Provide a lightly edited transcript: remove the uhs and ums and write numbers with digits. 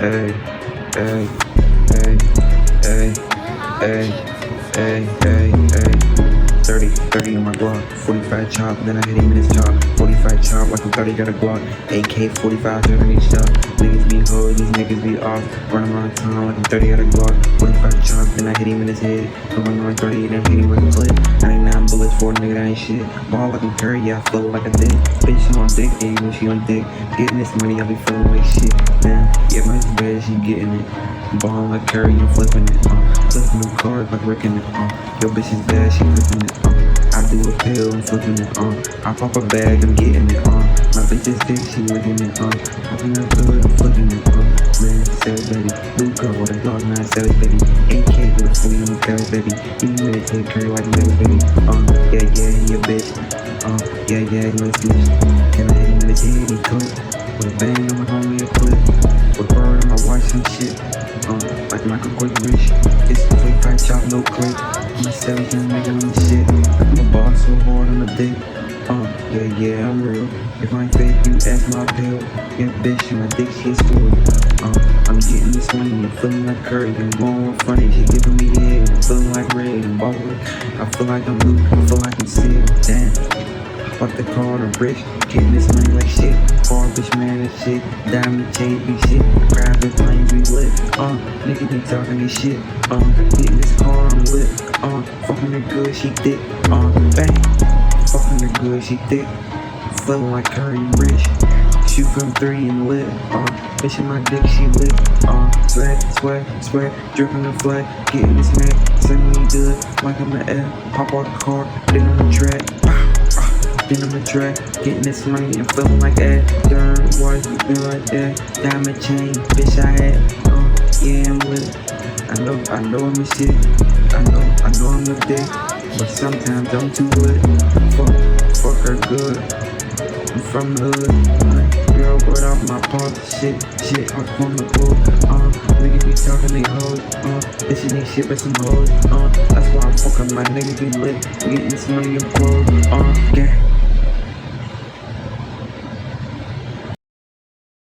Hey, hey, hey, hey, hey, hey, hey, hey. 30 on my Glock, 45 chop, then I hit him in his top. 45 chop, like I'm 30 got a Glock. AK 45, 30 shot. Niggas be hoes, these niggas be off. Running around town like I'm 30 got a Glock. 45 chop, then I hit him in his head. Going on 30, then hit him with a clip. 99 bullets for a nigga that ain't shit. Ball like I'm Curry, yeah, I flow like a dick. Bitch, she on dick, yeah, when she on dick. Getting this money, I be feeling like shit. Damn, yeah, my bad, she getting it. Ball like Curry, I'm flipping it. Flipping them cards like wrecking it. Yo, bitch is bad, she flipping it. I do a pill, I'm flipping it. I pop a bag, I'm getting it. My bitch is thick, she licking it. Open up good, I'm flipping it. Man, savage baby. Blue girl with a Glock 9, savage baby. AK with a 40 on the carrot, baby. You meditate, carry like a baby. Yeah, he a bitch. Yeah, he a snitch. Can I hit him in his head, he cook. With a bang on my homie, a clip. With a bird on my watch and shit. Like Michael Quick Rich. It's 45 chop, no click. I'm a savage young nigga on the shit. I'm a boss so hard on the dick. Yeah, I'm real. If I ain't fake, you ask my pill. Yeah, bitch, my dick, she's cool. I'm getting this money, I'm feeling like Curry. I'm going funny, she giving me head. I'm feeling like red and baller. I feel like I'm blue, I feel like I'm sick. Damn. Fuck the car, I'm rich. Getting this money like shit. Bar bitch, man, that shit. Diamond chain, be shit. Private planes, we lit. Nigga be talking this shit. Getting this car, I'm lit. Fucking her good, she thick. Bang. Fucking her good, she thick. Feeling like Curry rich. Shoot from 3 and lit. Bitch in my dick, she lit. Sweat, dripping the flag. Getting this man, send me good. Like I'm an F. Pop out the car, then on the track. Then on the track, getting this money and feeling like that. Darn white, feel like that. Diamond chain, bitch I had. Yeah, I'm lit. I know I'm a shit. I know I'm a dick. But sometimes I'm too lit. Fuck her good. I'm from the hood. Girl, put off my pump. Shit, I'm from the pool. Niggas be talking they hoes. This ain't shit but some hoes. That's why I'm fucking my niggas be lit. Getting this money and clothes. Yeah.